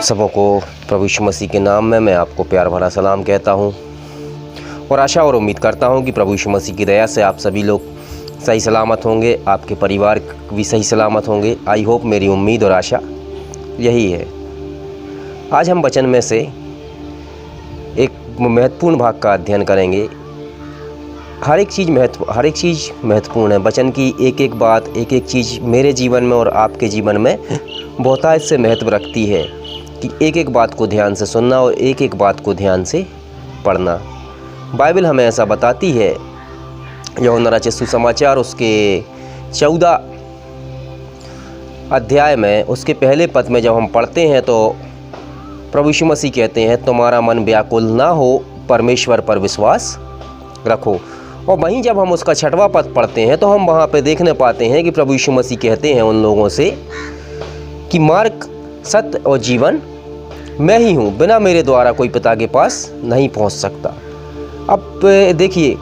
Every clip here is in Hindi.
सबों को प्रभु यीशु मसीह के नाम में मैं आपको प्यार भरा सलाम कहता हूं और आशा और उम्मीद करता हूं कि प्रभु यीशु मसीह की दया से आप सभी लोग सही सलामत होंगे, आपके परिवार भी सही सलामत होंगे। आई होप, मेरी उम्मीद और आशा यही है। आज हम वचन में से एक महत्वपूर्ण भाग का अध्ययन करेंगे। हर एक चीज़ महत्वपूर्ण है। वचन की एक एक बात, एक एक चीज़ मेरे जीवन में और आपके जीवन में बहुतायत से महत्व रखती है कि एक एक बात को ध्यान से सुनना और एक एक बात को ध्यान से पढ़ना। बाइबल हमें ऐसा बताती है। यूहन्ना रचित सुसमाचार उसके 14 अध्याय में उसके पहले पद में जब हम पढ़ते हैं तो प्रभु यीशु मसीह कहते हैं, तुम्हारा मन व्याकुल ना हो, परमेश्वर पर विश्वास रखो। और वहीं जब हम उसका 6वां पद पढ़ते हैं तो हम वहाँ पे देखने पाते हैं कि प्रभु यीशु मसीह कहते हैं उन लोगों से कि मार्ग, सत्य और जीवन मैं ही हूँ, बिना मेरे द्वारा कोई पिता के पास नहीं पहुँच सकता। अब देखिए,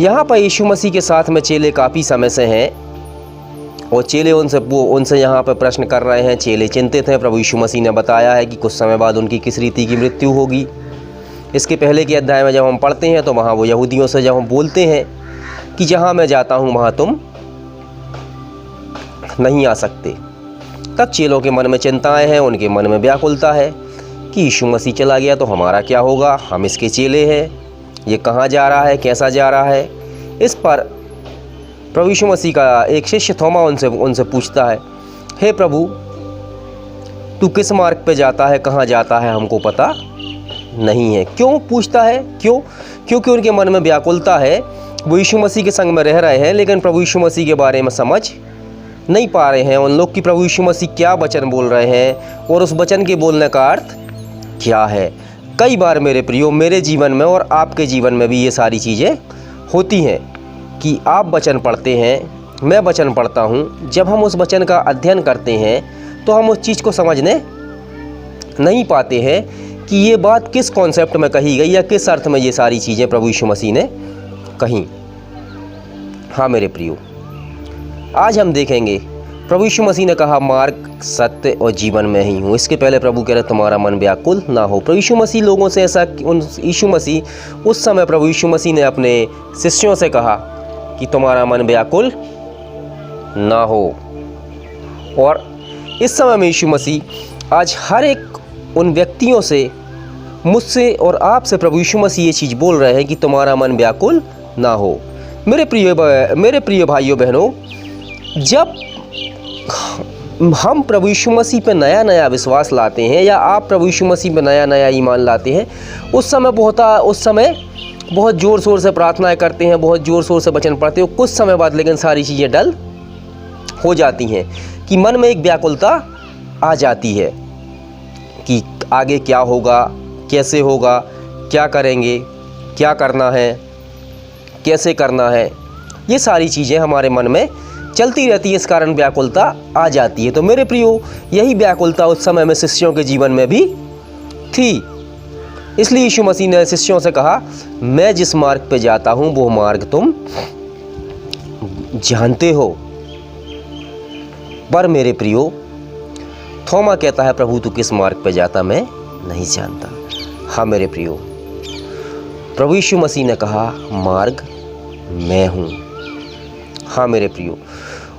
यहाँ पर यीशु मसीह के साथ में चेले काफ़ी समय से हैं और चेले उनसे यहाँ पर प्रश्न कर रहे हैं। चेले चिंतित हैं। प्रभु यीशु मसीह ने बताया है कि कुछ समय बाद उनकी किस रीति की मृत्यु होगी। इसके पहले के अध्याय में जब हम पढ़ते हैं तो वहाँ वो यहूदियों से जब हम बोलते हैं कि जहाँ मैं जाता हूँ वहाँ तुम नहीं आ सकते, तब चेलों के मन में चिंताएं हैं, उनके मन में व्याकुलता है कि यीशु मसीह चला गया तो हमारा क्या होगा, हम इसके चेले हैं, ये कहाँ जा रहा है, कैसा जा रहा है। इस पर प्रभु यीशु मसीह का एक शिष्य थोमा उनसे पूछता है, हे प्रभु, तू किस मार्ग पे जाता है, कहाँ जाता है, हमको पता नहीं है। क्यों पूछता है? क्योंकि उनके मन में व्याकुलता है। वो यीशु मसीह के संग में रह रहे हैं लेकिन प्रभु यीशु मसीह के बारे में समझ नहीं पा रहे हैं उन लोग कि प्रभु यीशु मसीह क्या वचन बोल रहे हैं और उस वचन के बोलने का अर्थ क्या है। कई बार मेरे प्रियो, मेरे जीवन में और आपके जीवन में भी ये सारी चीज़ें होती हैं कि आप वचन पढ़ते हैं, मैं वचन पढ़ता हूँ। जब हम उस वचन का अध्ययन करते हैं तो हम उस चीज़ को समझने नहीं पाते हैं कि ये बात किस कॉन्सेप्ट में कही गई या किस अर्थ में ये सारी चीज़ें प्रभु यीशु मसीह ने कहीं। हाँ मेरे प्रियो, आज हम देखेंगे प्रभु यीशु मसीह ने कहा मार्ग, सत्य और जीवन में ही हूँ। इसके पहले प्रभु कह रहे तुम्हारा मन व्याकुल ना हो। प्रभु यीशु मसीह लोगों से ऐसा, उस समय प्रभु यीशु मसीह ने अपने शिष्यों से कहा कि तुम्हारा मन व्याकुल ना हो। और इस समय में यीशु मसीह आज हर एक उन व्यक्तियों से, मुझसे और आपसे प्रभु यीशु मसीह ये चीज़ बोल रहे हैं कि तुम्हारा मन व्याकुल ना हो। मेरे प्रिय भाइयों बहनों, जब हम प्रभु यीशु मसीह पे नया नया विश्वास लाते हैं या आप प्रभु यीशु मसीह पे नया नया ईमान लाते हैं, उस समय बहुत ज़ोर शोर से प्रार्थनाएं करते हैं, बहुत ज़ोर शोर से वचन पढ़ते हो। कुछ समय बाद लेकिन सारी चीज़ें डल हो जाती हैं कि मन में एक व्याकुलता आ जाती है कि आगे क्या होगा, कैसे होगा, क्या करेंगे, क्या करना है, कैसे करना है। ये सारी चीज़ें हमारे मन में चलती रहती है, इस कारण व्याकुलता आ जाती है। तो मेरे प्रियो, यही व्याकुलता उस समय में शिष्यों के जीवन में भी थी। इसलिए यीशु मसीह ने शिष्यों से कहा, मैं जिस मार्ग पे जाता हूँ वो मार्ग तुम जानते हो। पर मेरे प्रियो, थोमा कहता है, प्रभु तू किस मार्ग पे जाता मैं नहीं जानता। हाँ मेरे प्रियो, प्रभु यीशु मसीह ने कहा मार्ग मैं हूँ। हाँ मेरे प्रियो,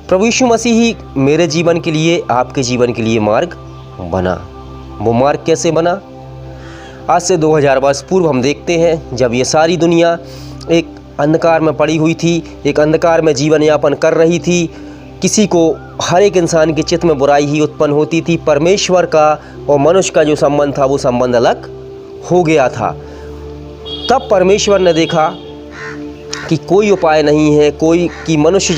प्रभु यीशु मसीह ही मेरे जीवन के लिए, आपके जीवन के लिए मार्ग बना। वो मार्ग कैसे बना? आज से 2000 वर्ष पूर्व हम देखते हैं जब ये सारी दुनिया एक अंधकार में पड़ी हुई थी, एक अंधकार में जीवन यापन कर रही थी। किसी को, हर एक इंसान के चित्त में बुराई ही उत्पन्न होती थी। परमेश्वर का और मनुष्य का जो संबंध था वो संबंध अलग हो गया था। तब परमेश्वर ने देखा कि कोई उपाय नहीं है, मनुष्य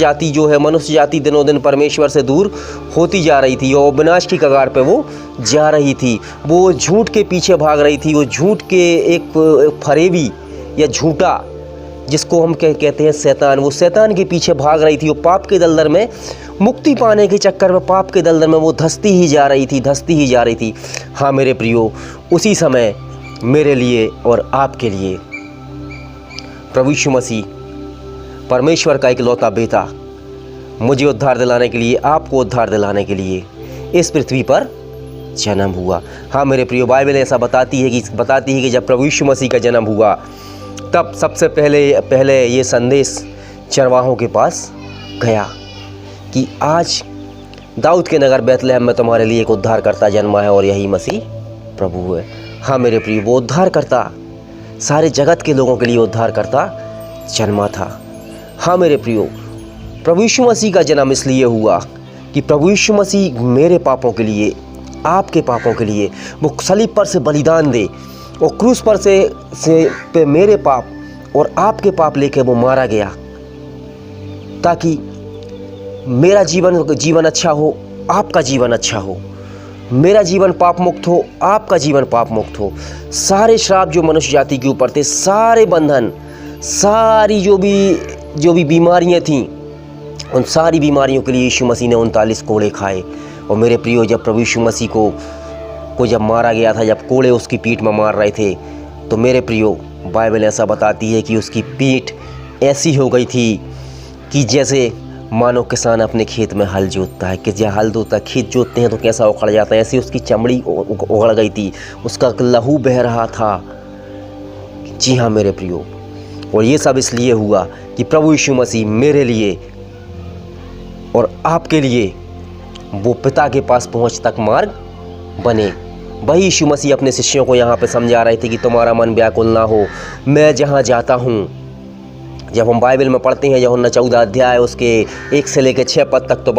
जाति दिनों दिन परमेश्वर से दूर होती जा रही थी और विनाश की कगार पे वो जा रही थी। वो झूठ के पीछे भाग रही थी। वो झूठ के एक फरेबी या झूठा, जिसको हम कहते हैं शैतान, वो शैतान के पीछे भाग रही थी। वो पाप के दलदल में मुक्ति पाने के चक्कर में, पाप के दलदल में वो धंसती ही जा रही थी। हाँ मेरे प्रियो, उसी समय मेरे लिए और आपके लिए प्रभु यीशु मसीह, परमेश्वर का इकलौता बेटा, मुझे उद्धार दिलाने के लिए, आपको उद्धार दिलाने के लिए इस पृथ्वी पर जन्म हुआ। हाँ मेरे प्रियो, बाइबल ऐसा बताती है कि जब प्रभु यीशु मसीह का जन्म हुआ तब सबसे पहले ये संदेश चरवाहों के पास गया कि आज दाऊद के नगर बैतलहम में तुम्हारे लिए एक उद्धारकर्ता जन्मा है और यही मसीह प्रभु है। हाँ मेरे प्रियो, वो उद्धारकर्ता सारे जगत के लोगों के लिए उद्धारकर्ता जन्मा था। हाँ मेरे प्रियो, प्रभु यीशु मसीह का जन्म इसलिए हुआ कि प्रभु यीशु मसीह मेरे पापों के लिए, आपके पापों के लिए वो सलीब पर से बलिदान दे और क्रूस पर पे मेरे पाप और आपके पाप लेके वो मारा गया ताकि मेरा जीवन अच्छा हो, आपका जीवन अच्छा हो, मेरा जीवन पाप मुक्त हो, आपका जीवन पाप मुक्त हो। सारे श्राप जो मनुष्य जाति के ऊपर थे, सारे बंधन, सारी जो भी बीमारियां थीं, उन सारी बीमारियों के लिए यीशु मसीह ने 39 कोड़े खाए। और मेरे प्रियो, जब प्रभु यीशु मसीह को जब मारा गया था, जब कोड़े उसकी पीठ में मार रहे थे, तो मेरे प्रियो बाइबल ऐसा बताती है कि उसकी पीठ ऐसी हो गई थी कि जैसे मानो किसान अपने खेत में हल जोतता है, कि जब हल जोतता खेत जोतते हैं तो कैसा उखड़ जाता है, ऐसी उसकी चमड़ी उखड़ गई थी, उसका लहू बह रहा था। जी हाँ मेरे प्रियो, और ये सब इसलिए हुआ कि प्रभु यीशु मसीह मेरे लिए और आपके लिए वो पिता के पास पहुँच तक मार्ग बने। वही यीशु मसीह अपने शिष्यों को यहाँ पे समझा रहे थे कि तुम्हारा मन व्याकुल ना हो, मैं जहाँ जाता हूँ। जब हम बाइबल में पढ़ते हैं यूहन्ना 14 अध्याय उसके 1 से लेकर 6 पद तक, तो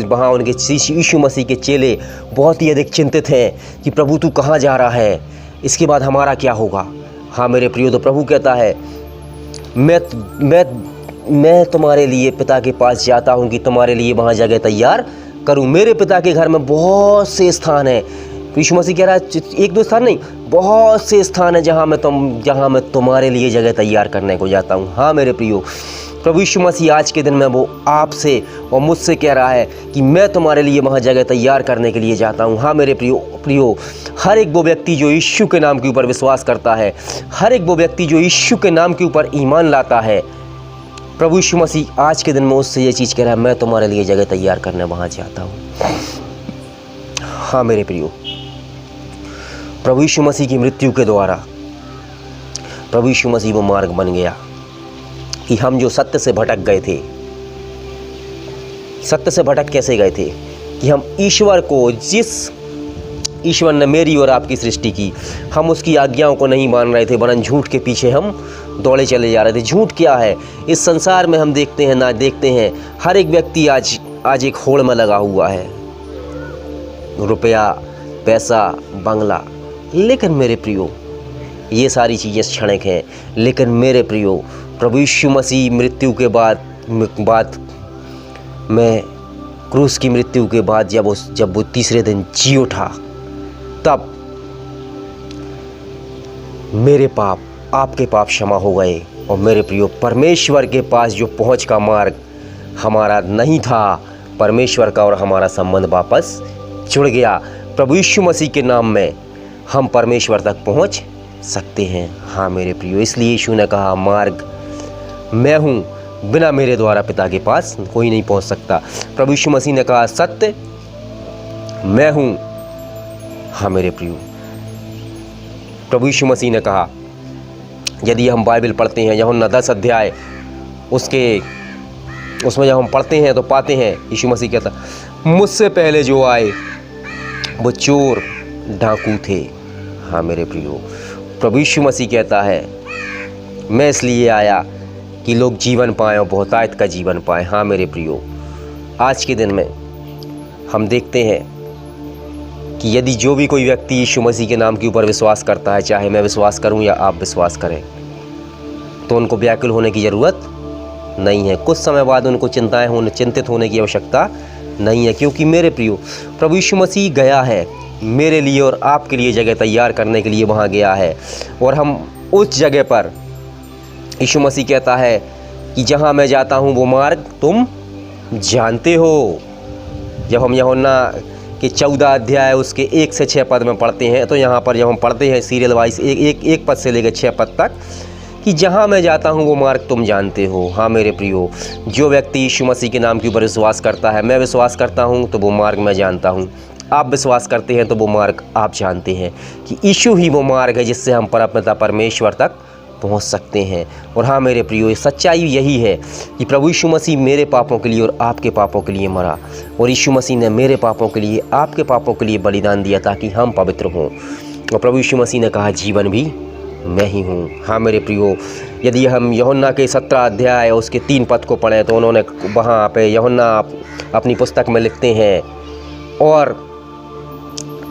वहाँ उनके यीशु मसीह के चेले बहुत ही अधिक चिंतित हैं कि प्रभु तू कहाँ जा रहा है, इसके बाद हमारा क्या होगा। हाँ मेरे प्रियो, तो प्रभु कहता है मैं तुम्हारे लिए पिता के पास जाता हूँ कि तुम्हारे लिए वहाँ जगह तैयार करूँ। मेरे पिता के घर में बहुत से स्थान हैं। यीशु मसीह कह रहा है 1-2 स्थान नहीं, बहुत से स्थान है जहाँ मैं तुम्हारे लिए जगह तैयार करने को जाता हूँ। हाँ मेरे प्रियो, प्रभु यीशु मसीह आज के दिन में वो आपसे और मुझसे कह रहा है कि मैं तुम्हारे लिए वहाँ जगह तैयार करने के लिए जाता हूँ। हाँ मेरे प्रियो, हर एक वो व्यक्ति जो यीशु के नाम के ऊपर विश्वास करता है, हर एक वो व्यक्ति जो यीशु के नाम के ऊपर ईमान लाता है, प्रभु यीशु मसीह आज के दिन में उससे ये चीज़ कह रहा है, मैं तुम्हारे लिए जगह तैयार करने वहाँ जाता हूँ। हाँ मेरे प्रियो, प्रभु यीशु मसीह की मृत्यु के द्वारा प्रभु यीशु मसीह वो मार्ग बन गया कि हम जो सत्य से भटक गए थे, सत्य से भटक कैसे गए थे कि हम ईश्वर को, जिस ईश्वर ने मेरी और आपकी सृष्टि की, हम उसकी आज्ञाओं को नहीं मान रहे थे, वरन झूठ के पीछे हम दौड़े चले जा रहे थे। झूठ क्या है इस संसार में, हम देखते हैं हर एक व्यक्ति आज एक होड़ में लगा हुआ है, रुपया, पैसा, बंगला। लेकिन मेरे प्रियो, ये सारी चीज़ें क्षणिक हैं। लेकिन मेरे प्रियो, प्रभु यीशु मसीह मृत्यु के बाद में क्रूस की मृत्यु के बाद जब वो तीसरे दिन जी उठा, तब मेरे पाप, आपके पाप क्षमा हो गए। और मेरे प्रियो, परमेश्वर के पास जो पहुंच का मार्ग हमारा नहीं था, परमेश्वर का और हमारा संबंध वापस जुड़ गया। प्रभु यीशु मसीह के नाम में हम परमेश्वर तक पहुंच सकते हैं। हाँ मेरे प्रियो, इसलिए यीशु ने कहा, मार्ग मैं हूँ, बिना मेरे द्वारा पिता के पास कोई नहीं पहुंच सकता। प्रभु यीशु मसीह ने कहा, सत्य मैं हूँ। हाँ मेरे प्रियो, प्रभु यीशु मसीह ने कहा, यदि हम बाइबल पढ़ते हैं यूहन्ना 10 अध्याय उसमें जब हम पढ़ते हैं तो पाते हैं यीशु मसीह कहता, मुझसे पहले जो आए वो चोर डाकू थे। हाँ मेरे प्रियो, प्रभु यीशु मसीह कहता है, मैं इसलिए आया कि लोग जीवन पाएँ और बहुतायत का जीवन पाएँ। हाँ मेरे प्रियो, आज के दिन में हम देखते हैं कि यदि जो भी कोई व्यक्ति यीशु मसीह के नाम के ऊपर विश्वास करता है, चाहे मैं विश्वास करूं या आप विश्वास करें, तो उनको व्याकुल होने की ज़रूरत नहीं है। कुछ समय बाद उनको चिंतित होने की आवश्यकता नहीं है, क्योंकि मेरे प्रियो, प्रभु यीशु मसीह गया है मेरे लिए और आपके लिए जगह तैयार करने के लिए वहाँ गया है। और हम उस जगह पर, यीशु मसीह कहता है कि जहाँ मैं जाता हूँ वो मार्ग तुम जानते हो। जब हम यूहन्ना कि 14 अध्याय उसके 1 से 6 पद में पढ़ते हैं, तो यहाँ पर जब हम पढ़ते हैं सीरियल वाइज एक पद से लेकर 6 पद तक कि जहाँ मैं जाता हूँ वो मार्ग तुम जानते हो। हाँ मेरे प्रियो, जो व्यक्ति यीशु मसीह के नाम के ऊपर विश्वास करता है, मैं विश्वास करता हूँ, तो वो मार्ग मैं जानता हूँ। आप विश्वास करते हैं तो वो मार्ग आप जानते हैं कि यीशु ही वो मार्ग है जिससे हम परमपिता परमेश्वर तक पहुंच सकते हैं। और हाँ मेरे प्रियो, सच्चाई यही है कि प्रभु यीशु मसीह मेरे पापों के लिए और आपके पापों के लिए मरा, और यीशु मसीह ने मेरे पापों के लिए आपके पापों के लिए बलिदान दिया ताकि हम पवित्र हों। और प्रभु यीशु मसीह ने कहा जीवन भी मैं ही हूँ। हाँ मेरे प्रियो, यदि हम यूहन्ना के 17 अध्याय उसके 3 पद को पढ़ें तो उन्होंने वहाँ पे यूहन्ना अपनी पुस्तक में लिखते हैं, और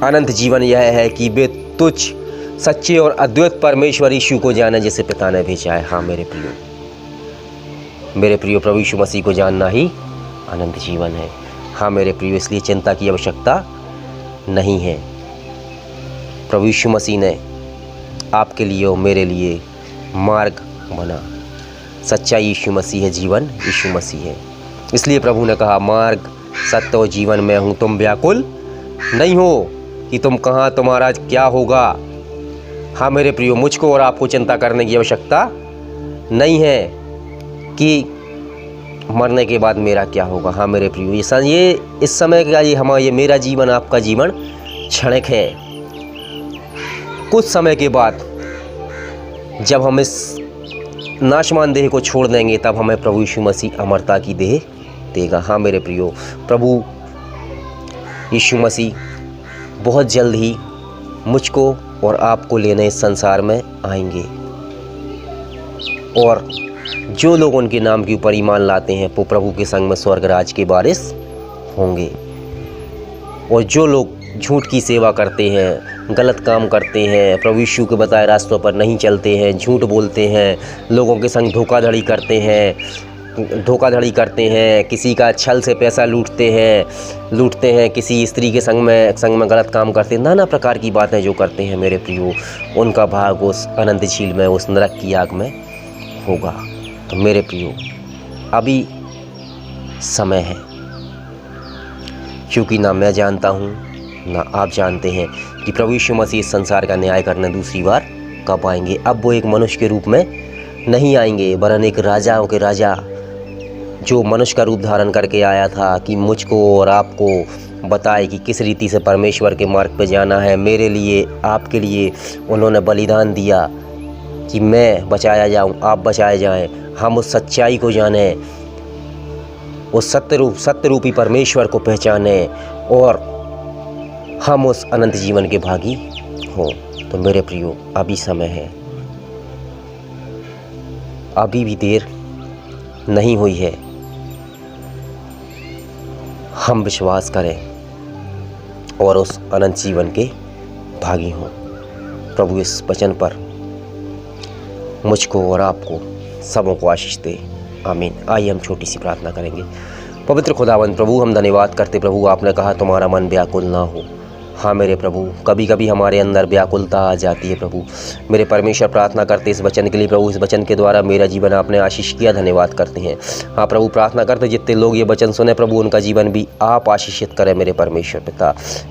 अनंत जीवन यह है कि वे तुच्छ सच्चे और अद्वैत परमेश्वर यीशु को जाने जिसे पिता ने भेजा है। हाँ मेरे प्रियो, प्रभु यीशु मसीह को जानना ही अनंत जीवन है। हाँ मेरे प्रियो, इसलिए चिंता की आवश्यकता नहीं है। प्रभु यीशु मसीह ने आपके लिए और मेरे लिए मार्ग बना। सच्चाई यीशु मसीह है, जीवन यीशु मसीह है। इसलिए प्रभु ने कहा मार्ग सत्य और जीवन मैं हूँ, तुम व्याकुल नहीं हो कि तुम कहाँ तुम्हारा क्या होगा। हाँ मेरे प्रियो, मुझको और आपको चिंता करने की आवश्यकता नहीं है कि मरने के बाद मेरा क्या होगा। हाँ मेरे प्रियो, ये इस समय का ये मेरा जीवन आपका जीवन क्षणिक है। कुछ समय के बाद जब हम इस नाशमान देह को छोड़ देंगे तब हमें प्रभु यीशु मसीह अमरता की देह देगा। हाँ मेरे प्रियो, प्रभु यीशु मसीह बहुत जल्द ही मुझको और आपको लेने इस संसार में आएंगे, और जो लोग उनके नाम के ऊपर ईमान लाते हैं वो प्रभु के संग में स्वर्ग राज के वारिस होंगे। और जो लोग झूठ की सेवा करते हैं, गलत काम करते हैं, प्रभु यीशु के बताए रास्तों पर नहीं चलते हैं, झूठ बोलते हैं, लोगों के संग धोखाधड़ी करते हैं, किसी का छल से पैसा लूटते हैं, किसी स्त्री के संग में गलत काम करते हैं, नाना प्रकार की बातें जो करते हैं मेरे प्रियो, उनका भाग उस अनंत झील में, उस नरक की आग में होगा। तो मेरे प्रियो, अभी समय है, क्योंकि ना मैं जानता हूँ ना आप जानते हैं कि प्रभु यीशु मसीह इस संसार का न्याय करने दूसरी बार कब आएंगे। अब वो एक मनुष्य के रूप में नहीं आएंगे, वरन एक राजाओं के राजा जो मनुष्य का रूप धारण करके आया था कि मुझको और आपको बताए कि किस रीति से परमेश्वर के मार्ग पर जाना है। मेरे लिए, आपके लिए उन्होंने बलिदान दिया कि मैं बचाया जाऊं, आप बचाए जाएं, हम उस सच्चाई को जानें, उस सत्य रूपी परमेश्वर को पहचानें, और हम उस अनंत जीवन के भागी हों। तो मेरे प्रियो, अभी समय है, अभी भी देर नहीं हुई है। हम विश्वास करें और उस अनंत जीवन के भागी हों। प्रभु इस वचन पर मुझको और आपको सबों को आशीष दे। आमीन। आइए हम छोटी सी प्रार्थना करेंगे। पवित्र खुदावंद प्रभु, हम धन्यवाद करते प्रभु, आपने कहा तुम्हारा मन व्याकुल ना हो। हाँ मेरे प्रभु, कभी कभी हमारे अंदर व्याकुलता आ जाती है प्रभु। मेरे परमेश्वर, प्रार्थना करते इस वचन के लिए प्रभु, इस वचन के द्वारा मेरा जीवन आपने आशीष किया, धन्यवाद करते हैं। हाँ प्रभु, प्रार्थना करते जितने लोग ये वचन सुने प्रभु, उनका जीवन भी आप आशीषित करें मेरे परमेश्वर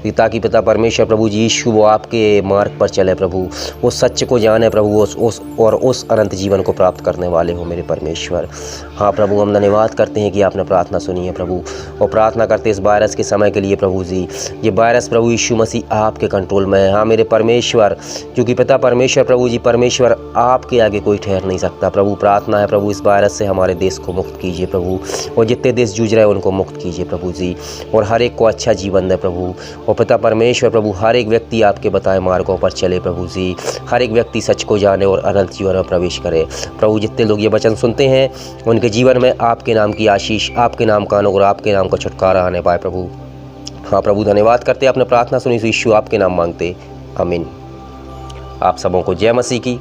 पिता की पिता परमेश्वर प्रभु जी यीशु वो आपके मार्ग पर चले प्रभु, वो सच को जाने प्रभु, उस अनंत जीवन को प्राप्त करने वाले हो मेरे परमेश्वर। हाँ प्रभु, हम धन्यवाद करते हैं कि आपने प्रार्थना सुनी है प्रभु, और प्रार्थना करते इस वायरस के समय के लिए प्रभु जी, ये वायरस प्रभु यीशु मसीह आपके कंट्रोल में है। हाँ मेरे परमेश्वर, क्योंकि पिता परमेश्वर प्रभु जी परमेश्वर, आपके आगे कोई ठहर नहीं सकता प्रभु। प्रार्थना है प्रभु, इस वायरस से हमारे देश को मुक्त कीजिए प्रभु, और जितने देश जूझ रहे हैं उनको मुक्त कीजिए प्रभु जी, और हर एक को अच्छा जीवन दे प्रभु। और पिता परमेश्वर प्रभु, हर एक व्यक्ति आपके बताए मार्गों पर चले प्रभु जी, हर एक व्यक्ति सच को जाने और अनंत जीवन में प्रवेश करे प्रभु। जितने लोग ये वचन सुनते हैं उनके जीवन में आपके नाम की आशीष, आपके नाम का अनुग्रह, आपके नाम का छुटकारा आने पाए प्रभु। हाँ प्रभु, धन्यवाद करते, आपने प्रार्थना सुनी, यीशु आपके नाम मांगते, आमीन। आप सबों को जय मसीह की।